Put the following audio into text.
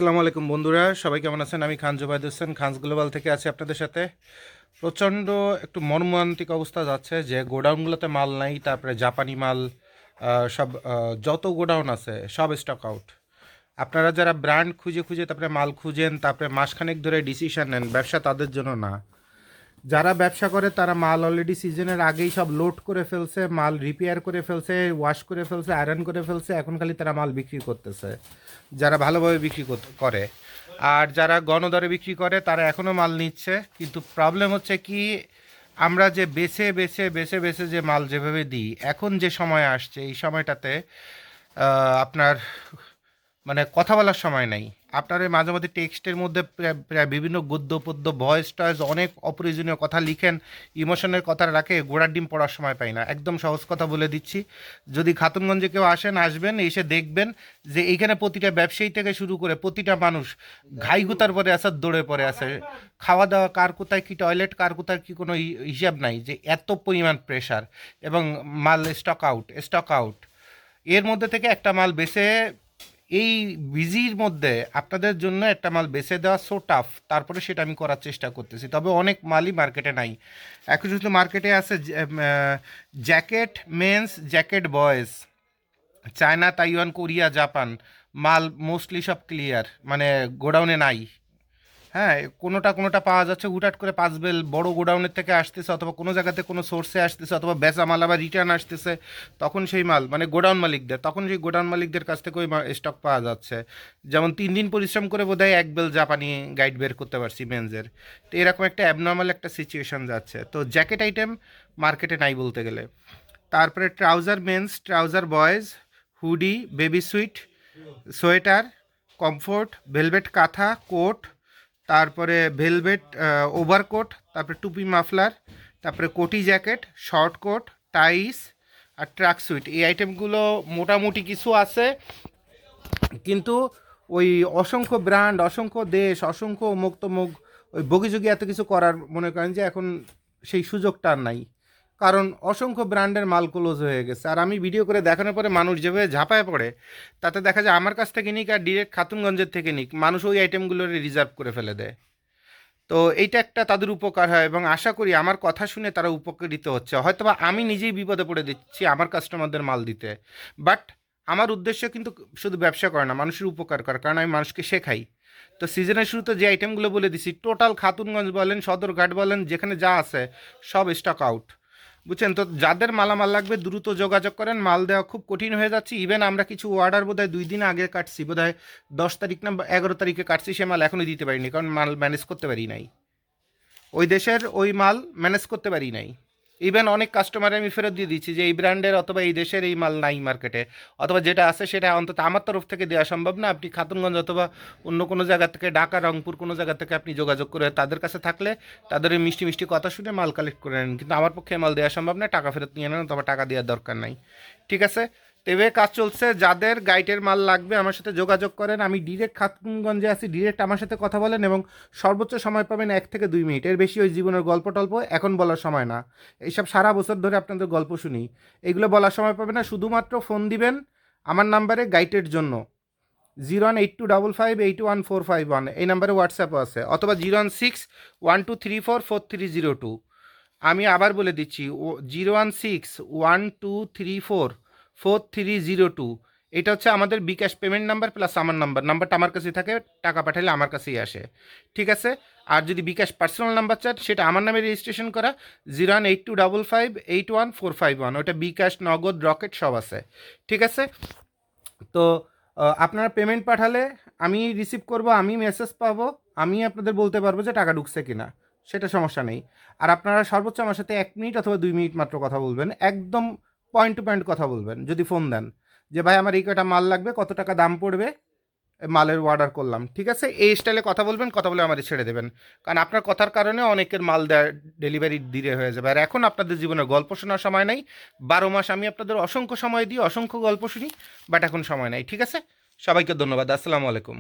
আসসালামু আলাইকুম বন্ধুরা, সবাই কেমন আছেন? আমি খান জুবাইদ হোসেন খানস গ্লোবাল থেকে আছি আপনাদের সাথে। প্রচণ্ড একটু মর্মান্তিক অবস্থা যাচ্ছে যে গোডাউনগুলোতে মাল নাই, তারপরে জাপানি মাল সব যত গোডাউন আছে সব স্টক আউট। আপনারা যারা ব্র্যান্ড খুঁজে খুঁজে তারপরে মাল খুঁজেন, তারপরে মাসখানেক ধরে ডিসিশন নেন, ব্যবসা তাদের জন্য না। যারা ব্যবসা করে তারা মাল অলরেডি সিজনের আগেই সব লোড করে ফেলছে, মাল রিপেয়ার করে ফেলছে, ওয়াশ করে ফেলছে, আয়রন করে ফেলছে, এখন খালি তারা মাল বিক্রি করতেছে, যারা ভালোভাবে বিক্রি করে। আর যারা গণদরে বিক্রি করে তারা এখনও মাল নিচ্ছে, কিন্তু প্রবলেম হচ্ছে কি, আমরা যে বেছে বেছে বেছে বেছে যে মাল যেভাবে দিই, এখন যে সময় আসছে এই সময়টাতে আপনার মানে কথা বলার সময় নাই। আপনার ওই মাঝে মধ্যে টেক্সটের মধ্যে প্রায় বিভিন্ন গদ্য পদ্য ভয়েস টয়েস অনেক অপ্রয়োজনীয় কথা লিখেন, ইমোশনের কথা রাখে, ঘোড়ার ডিম পড়ার সময় পাই না। একদম সহজ কথা বলে দিচ্ছি, যদি খাতুনগঞ্জে কেউ আসবেন, এসে দেখবেন যে এইখানে প্রতিটা ব্যবসায়ী থেকে শুরু করে প্রতিটা মানুষ ঘাইগুতার পরে আছে, দৌড়ে পড়ে আছে। খাওয়া দাওয়া কার কোথায় কী টয়লেট, কার কোথায় কী কোনো হিসাব নাই, যে এত পরিমাণ প্রেশার এবং মাল স্টক আউট। এর মধ্যে থেকে একটা মাল বেছে, এই বিজির মধ্যে আপনাদের জন্য একটা মাল বেছে দেওয়া সো টাফ। তারপরে সেটা আমি করার চেষ্টা করতেছি, তবে অনেক মালই মার্কেটে নাই। এখন শুধু মার্কেটে আছে jacket men's, jacket boys, China, Taiwan, Korea, Japan. মাল মোস্টলি সব ক্লিয়ার, মানে গোডাউনে নাই। হ্যাঁ, কোনোটা পাওয়া যাচ্ছে হুটহাট করে, পাঁচবেল বড় গোডাউনের থেকে আসতেছে, অথবা কোনো জায়গাতে কোনো সোর্সে আসতেছে, অথবা বেচা মাল আবার রিটার্ন আসতেছে। তখন সেই মাল মানে গোডাউন মালিকদের, তখন সেই গোডাউন মালিকদের কাছ থেকে ওই স্টক পাওয়া যাচ্ছে। যেমন 3 দিন পরিশ্রম করে বোধহয় এক বেল জাপানি গাইড বের করতে পারছি মেন্সের। তো এরকম একটা অ্যাবনর্মাল একটা সিচুয়েশন যাচ্ছে। তো জ্যাকেট আইটেম মার্কেটে নাই বলতে গেলে। তারপরে trouser men's, trouser boys, hoodie, baby suit, sweater, comfort, velvet কাঁথা, কোট, তারপরে ভেলভেট ওভারকোট, তারপরে টুপি মাফলার, তারপরে কোটি জ্যাকেট, শর্ট কোট, টাইস আর ট্রাক সুইট। এই আইটেমগুলো মোটামুটি কিছু আছে, কিন্তু ওই অসংখ্য ব্র্যান্ড, অসংখ্য দেশ, অসংখ্য অমুক তমুক ওই বগিযোগী এত কিছু করার মনে করেন যে এখন সেই সুযোগটা আর নাই, কারণ অসংখ্য ব্র্যান্ডের মাল ক্লোজ হয়ে গেছে। আর আমি ভিডিও করে দেখানোর পরে মানুষ যেভাবে ঝাঁপায় পড়ে, তাতে দেখা যায় আমার কাছ থেকে নিক আর ডিরেক্ট খাতুনগঞ্জের থেকে নিক, মানুষ ওই আইটেমগুলোর রিজার্ভ করে ফেলে দেয়। তো এইটা একটা তাদের উপকার হয়, এবং আশা করি আমার কথা শুনে তারা উপকৃত হচ্ছে। হয়তোবা আমি নিজেই বিপদে পড়ে দিচ্ছি আমার কাস্টমারদের মাল দিতে, বাট আমার উদ্দেশ্য কিন্তু শুধু ব্যবসা করে না, মানুষের উপকার করা, কারণ আমি মানুষকে শেখাই। তো সিজনের শুরুতে যে আইটেমগুলো বলে দিছি, টোটাল খাতুনগঞ্জ বলেন, সদরঘাট বলেন, যেখানে যা আছে সব স্টক আউট। বুঝছেন? তো যাদের মালামাল লাগবে দ্রুত যোগাযোগ করেন, মাল দেওয়া খুব কঠিন হয়ে যাচ্ছে। ইভেন আমরা কিছু অর্ডার বোধহয় 2 দিন আগে কাটছি, বোধহয় 10 তারিখ না 11 তারিখে কাটছি, সে মাল এখনই দিতে পারিনি, কারণ মাল ম্যানেজ করতে পারি নাই, ওই দেশের ওই মাল ম্যানেজ করতে পারি নাই। ইভেন অনেক কাস্টমারে আমি ফেরত দিয়ে দিচ্ছি যে এই ব্র্যান্ডের অথবা এই দেশের এই মাল নাই মার্কেটে, অথবা যেটা আছে সেটা অন্তত আমার তরফ থেকে দেওয়া সম্ভব না। আপনি খাতুনগঞ্জ অথবা অন্য কোনো জায়গা থেকে, ঢাকা, রংপুর কোনো জায়গা থেকে আপনি যোগাযোগ করে তাদের কাছে থাকলে তাদের এই মিষ্টি মিষ্টি কথা শুনে মাল কালেক্ট করে নেন, কিন্তু আমার পক্ষে মাল দেওয়া সম্ভব না। টাকা ফেরত নিয়ে নেন, অথবা টাকা দেওয়ার দরকার নাই। ঠিক আছে? তেবে কাজ চলছে। যাদের গাইটের মাল লাগবে আমার সাথে যোগাযোগ করেন, আমি ডিরেক্ট খাতুনগঞ্জে আছি, ডিরেক্ট আমার সাথে কথা বলেন, এবং সর্বোচ্চ সময় পাবেন 1 থেকে 2 মিনিট, এর বেশি ওই জীবনের গল্প টল্প এখন বলার সময় না। এইসব সারা বছর ধরে আপনাদের গল্প শুনি, এগুলো বলার সময় পাবে না। শুধুমাত্র ফোন দিবেন আমার নাম্বারে গাইটের জন্য, 01825581451, এই নাম্বারে হোয়াটসঅ্যাপও আছে, অথবা 01612344302। আমি আবার বলে দিচ্ছি, 01612344302। এটা হচ্ছে আমাদের বিকাশ পেমেন্ট নাম্বার প্লাস আমার নাম্বারটা আমার কাছেই থাকে, টাকা পাঠালে আমার কাছেই আসে। ঠিক আছে? আর যদি বিকাশ পার্সোনাল নাম্বার চান, সেটা আমার নামে রেজিস্ট্রেশন করা, 01825581451, ওটা বিকাশ, নগদ, রকেট সব আছে। ঠিক আছে? তো আপনারা পেমেন্ট পাঠালে আমি রিসিভ করব, আমি মেসেজ পাবো, আমি আপনাদের বলতে পারবো যে টাকা ঢুকছে কিনা, সেটা সমস্যা নেই। আর আপনারা সর্বোচ্চ আমার সাথে 1 মিনিট অথবা 2 মিনিট মাত্র কথা বলবেন, একদম পয়েন্ট টু পয়েন্ট কথা বলবেন। যদি ফোন দেন যে ভাই আমার এই কটা মাল লাগবে, কত টাকা দাম পড়বে, মালের অর্ডার করলাম, ঠিক আছে, এই স্টাইলে কথা বলবেন, কথা বলে আমাদের ছেড়ে দেবেন। কারণ আপনার কথার কারণে অনেকের মাল দেওয়ার ডেলিভারি ধীরে হয়ে যাবে। আর এখন আপনাদের জীবনে গল্প শোনার সময় নাই। 12 মাস আমি আপনাদের অসংখ্য সময় দিই, অসংখ্য গল্প শুনি, বাট এখন সময় নাই। ঠিক আছে? সবাইকে ধন্যবাদ। আসসালামু আলাইকুম।